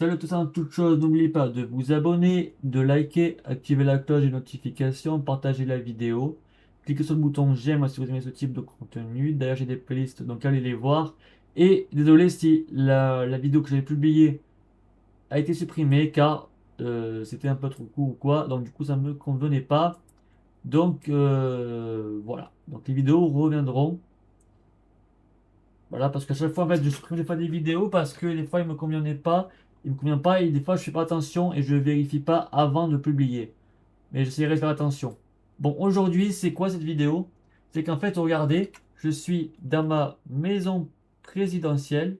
Salut à tous, avant toute chose, n'oubliez pas de vous abonner, de liker, activer la cloche des notifications, partager la vidéo. Cliquez sur le bouton j'aime si vous aimez ce type de contenu. D'ailleurs, j'ai des playlists, donc allez les voir. Et désolé si la vidéo que j'avais publiée a été supprimée car c'était un peu trop court ou quoi. Donc du coup, ça ne me convenait pas. Donc voilà. Donc les vidéos reviendront. Voilà, parce qu'à chaque fois, en fait, je supprime des fois des vidéos parce que des fois, il me convient pas et des fois, je fais pas attention et je vérifie pas avant de publier. Mais j'essaierai de faire attention. Bon, aujourd'hui, c'est quoi cette vidéo? C'est qu'en fait, regardez, je suis dans ma maison présidentielle.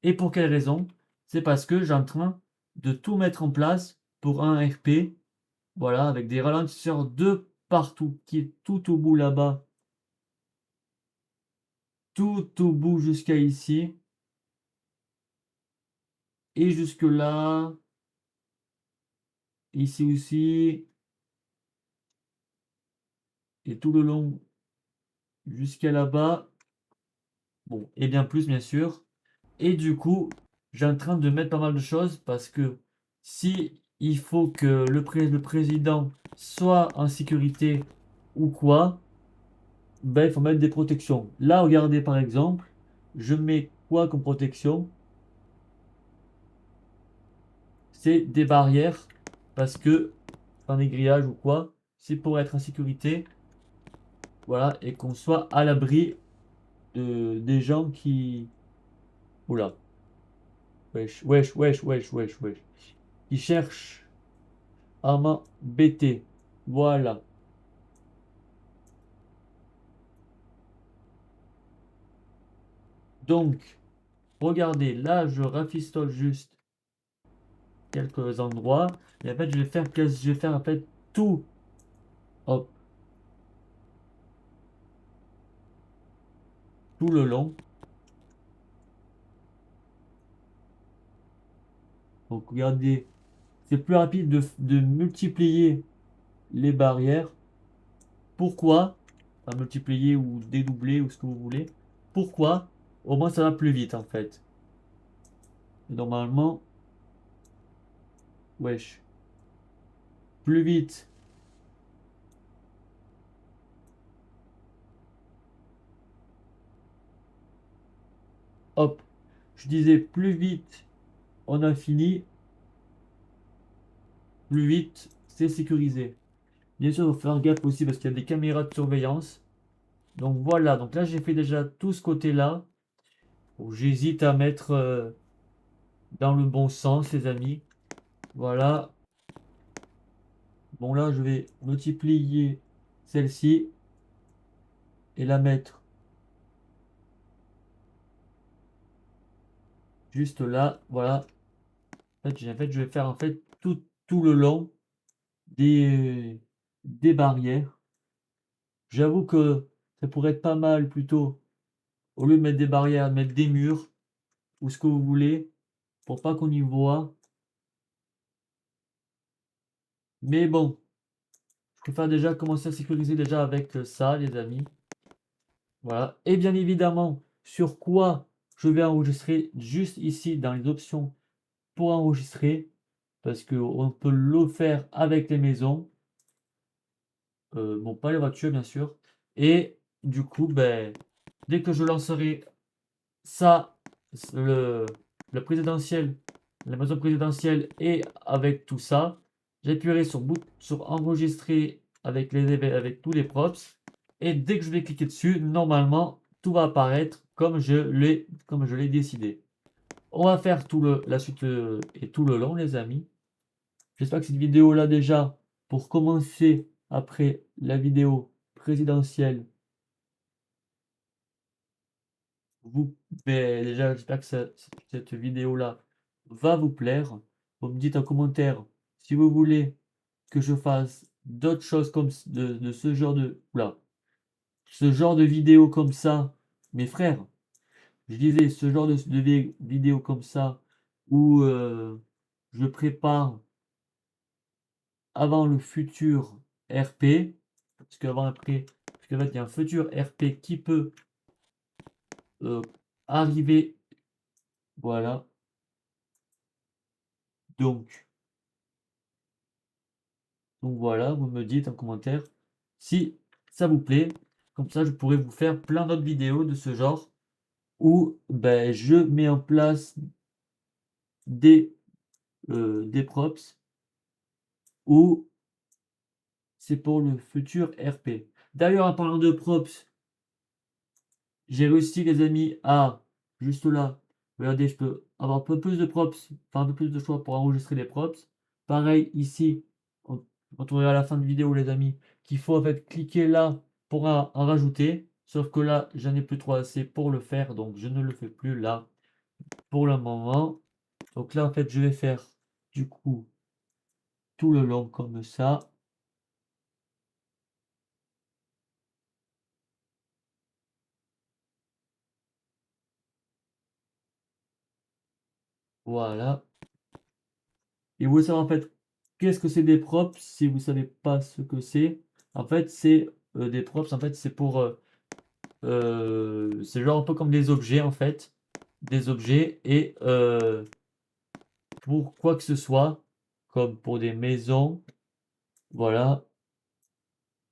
Et pour quelle raison? C'est parce que j'ai en train de tout mettre en place pour un RP. Voilà, avec des ralentisseurs de partout, qui est tout au bout là-bas, tout au bout jusqu'à ici. Et jusque là. Ici aussi, et tout le long jusqu'à là-bas. Bon, et bien plus, bien sûr. Et du coup, j'ai en train de mettre pas mal de choses parce que si il faut que le président soit en sécurité ou quoi, ben, il faut mettre des protections. Là, regardez par exemple, je mets quoi comme protection? C'est des barrières parce que, enfin des grillages ou quoi, c'est pour être en sécurité, voilà, et qu'on soit à l'abri des gens qui. Oula. Wesh, wesh, wesh, wesh, wesh, wesh. Qui cherchent à m'embêter. Voilà. Donc, regardez, là, je rafistole juste quelques endroits. Et en fait, je vais faire en fait tout. Hop, tout le long. Donc, regardez, c'est plus rapide de multiplier les barrières. Pourquoi? Enfin, multiplier ou dédoubler ou ce que vous voulez. Pourquoi? Au moins, ça va plus vite en fait. Et normalement, wesh, plus vite. Hop, je disais plus vite on a fini, plus vite c'est sécurisé. Bien sûr, il faut faire gaffe aussi parce qu'il y a des caméras de surveillance. Donc voilà, donc là j'ai fait déjà tout ce côté-là. Bon, j'hésite à mettre dans le bon sens, les amis. Voilà. Bon là, je vais multiplier celle-ci et la mettre juste là. Voilà. En fait, je vais faire en fait tout le long des barrières. J'avoue que ça pourrait être pas mal plutôt, au lieu de mettre des barrières, mettre des murs ou ce que vous voulez pour pas qu'on y voit. Mais bon, je préfère déjà commencer à sécuriser déjà avec ça, les amis. Voilà. Et bien évidemment, sur quoi je vais enregistrer juste ici dans les options pour enregistrer, parce qu'on peut le faire avec les maisons. Bon, pas les voitures, bien sûr. Et du coup, ben, dès que je lancerai ça, le, le présidentiel, la maison présidentielle et avec tout ça, j'appuierai sur enregistrer avec avec tous les props. Et dès que je vais cliquer dessus, normalement, tout va apparaître comme je l'ai décidé. On va faire la suite et tout le long, les amis. J'espère que cette vidéo-là, déjà, pour commencer après la vidéo présidentielle, vous, ben, déjà, j'espère que cette vidéo-là va vous plaire. Vous me dites en commentaire si vous voulez que je fasse d'autres choses de ce genre ce genre de vidéo comme ça. Mes frères, je disais ce genre de vidéo comme ça où je prépare avant le futur RP, parce qu'avant après, parce qu'en fait, il y a un futur RP qui peut euh, arriver. Voilà. Donc voilà, vous me dites en commentaire si ça vous plaît. Comme ça, je pourrais vous faire plein d'autres vidéos de ce genre où ben, je mets en place des props ou c'est pour le futur RP. D'ailleurs, en parlant de props, j'ai réussi, les amis, à juste là. Regardez, je peux avoir un peu plus de props, enfin un peu plus de choix pour enregistrer les props. Pareil ici, quand on verra à la fin de vidéo, les amis, qu'il faut en fait cliquer là pour en rajouter. Sauf que là, j'en ai plus trop assez pour le faire, donc je ne le fais plus là pour le moment. Donc là, en fait, je vais faire du coup tout le long comme ça. Voilà. Et vous savez en fait qu'est-ce que c'est des props si vous savez pas ce que c'est. En fait, c'est des props, en fait, c'est pour c'est genre un peu comme des objets en fait, des objets et pour quoi que ce soit, comme pour des maisons, voilà,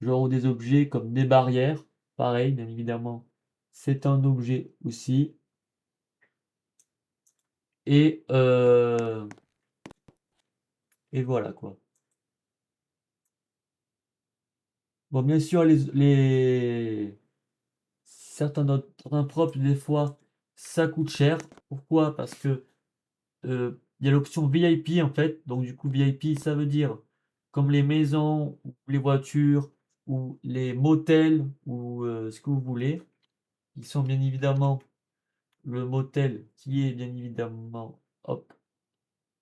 genre des objets comme des barrières, pareil, bien évidemment, c'est un objet aussi. Et et voilà quoi. Bon, bien sûr, certains props, des fois, ça coûte cher. Pourquoi? Parce que il y a l'option VIP en fait. Donc, du coup, VIP, ça veut dire comme les maisons, ou les voitures, ou les motels, ou ce que vous voulez. Ils sont bien évidemment le motel qui est bien évidemment, hop,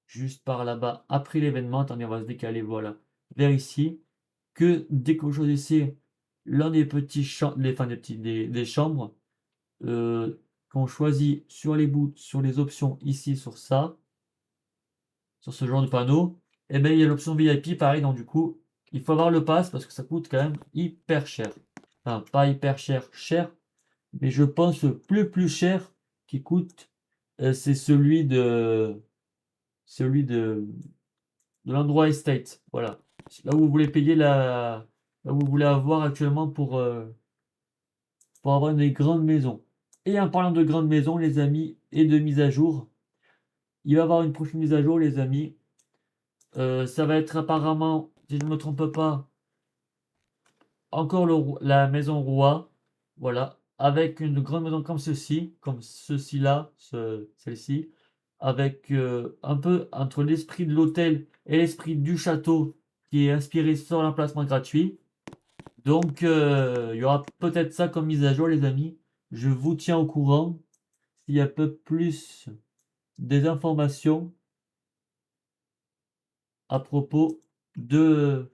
juste par là-bas après l'événement. Attendez, on va se décaler, voilà, vers ici. Que dès que vous choisissez l'un des petits chambres, enfin des chambres, qu'on choisit sur les bouts, sur les options ici, sur ça, sur ce genre de panneau, et bien il y a l'option VIP, pareil, donc du coup, il faut avoir le pass parce que ça coûte quand même hyper cher. Enfin, pas hyper cher, cher, mais je pense que le plus cher qui coûte, c'est celui de l'endroit estate. Voilà. Là où vous voulez payer là où vous voulez avoir actuellement pour avoir une grande maison. Et en parlant de grande maison, les amis, et de mise à jour, il va y avoir une prochaine mise à jour, les amis. Ça va être apparemment, si je ne me trompe pas, encore la maison roi. Voilà. Avec une grande maison comme ceci-là, celle-ci. Avec un peu entre l'esprit de l'hôtel et l'esprit du château qui est inspiré sur l'emplacement gratuit. Donc, il y aura peut-être ça comme mise à jour, les amis. Je vous tiens au courant s'il y a un peu plus des informations à propos de,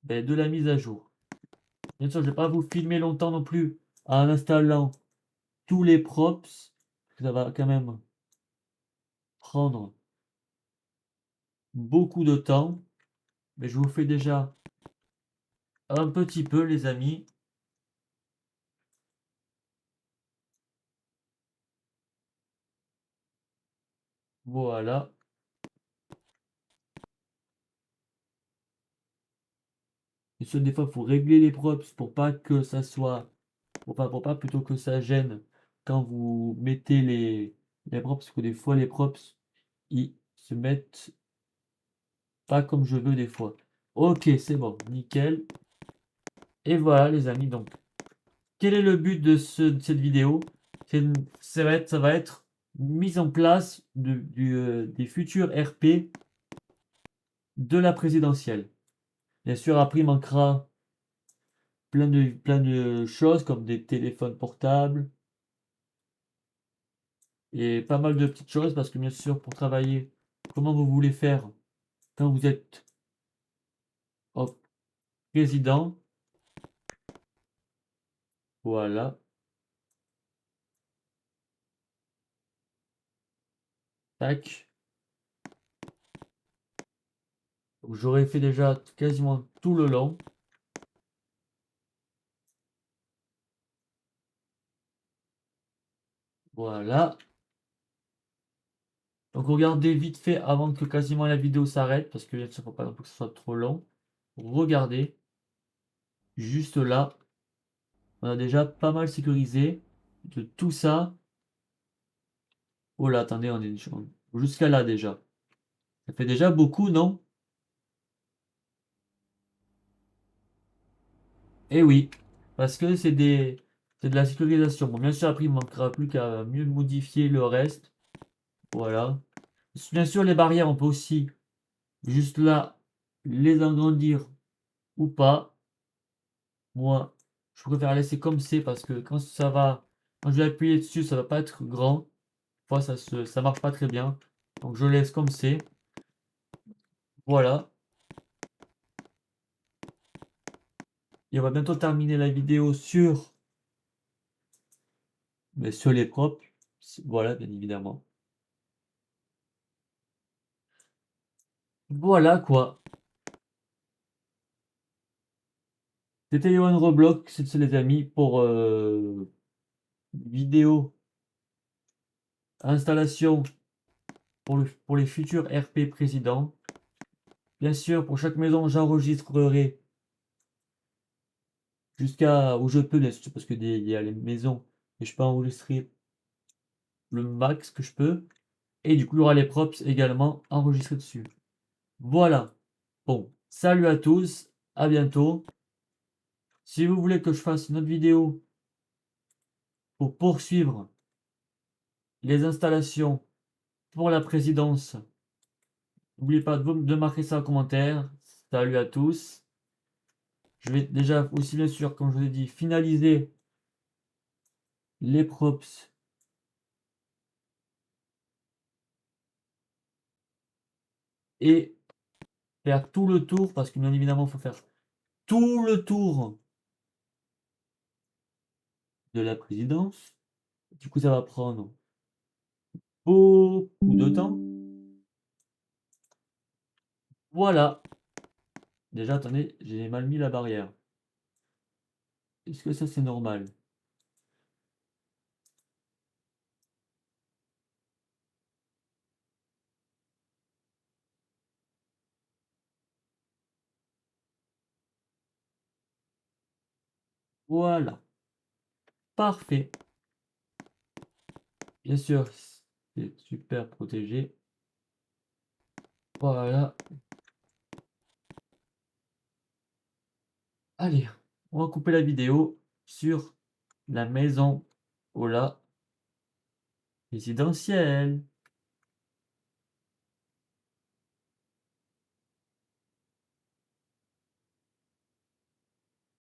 de la mise à jour. Bien sûr, je ne vais pas vous filmer longtemps non plus en installant tous les props. Ça va quand même prendre beaucoup de temps. Mais je vous fais déjà un petit peu, les amis. Voilà. Et ce, des fois, il faut régler les props pour pas que ça soit. Pour pas plutôt que ça gêne quand vous mettez les props. Parce que des fois, les props, ils se mettent pas comme je veux des fois. Ok, c'est bon, nickel. Et voilà, les amis. Donc, quel est le but de cette vidéo? Ça va être mise en place des futurs RP de la présidentielle. Bien sûr, après, il manquera plein de choses comme des téléphones portables et pas mal de petites choses parce que, bien sûr, pour travailler, comment vous voulez faire quand vous êtes hop, président? Voilà, tac. J'aurais fait déjà quasiment tout le long. Voilà. Donc regardez vite fait avant que quasiment la vidéo s'arrête, parce que il ne faut pas non plus que ce soit trop long. Regardez, juste là, on a déjà pas mal sécurisé de tout ça. Oh là, attendez, on est jusqu'à là déjà. Ça fait déjà beaucoup, non? Eh oui, parce que c'est de la sécurisation. Bon, bien sûr, après, il ne manquera plus qu'à mieux modifier le reste. Voilà. Bien sûr, les barrières, on peut aussi, juste là, les agrandir ou pas. Moi, je préfère laisser comme c'est parce que quand je vais appuyer dessus, ça va pas être grand. Fois, ça marche pas très bien. Donc, je laisse comme c'est. Voilà. Et on va bientôt terminer la vidéo sur les props. Voilà, bien évidemment. Voilà quoi. C'était Yohan Roblox, c'est les amis, pour vidéo installation pour les futurs RP présidents. Bien sûr, pour chaque maison, j'enregistrerai jusqu'à où je peux, bien sûr, parce que il y a les maisons et je peux enregistrer le max que je peux. Et du coup, il y aura les props également enregistrés dessus. Voilà. Bon, salut à tous, à bientôt. Si vous voulez que je fasse une autre vidéo pour poursuivre les installations pour la présidence, n'oubliez pas de marquer ça en commentaire. Salut à tous. Je vais déjà aussi, bien sûr, comme je vous ai dit, finaliser les props et faire tout le tour, parce que bien évidemment, il faut faire tout le tour de la présidence. Du coup, ça va prendre beaucoup de temps. Voilà. Déjà, attendez, j'ai mal mis la barrière. Est-ce que ça, c'est normal? Voilà. Parfait. Bien sûr, c'est super protégé. Voilà. Allez, on va couper la vidéo sur la maison Ola résidentielle.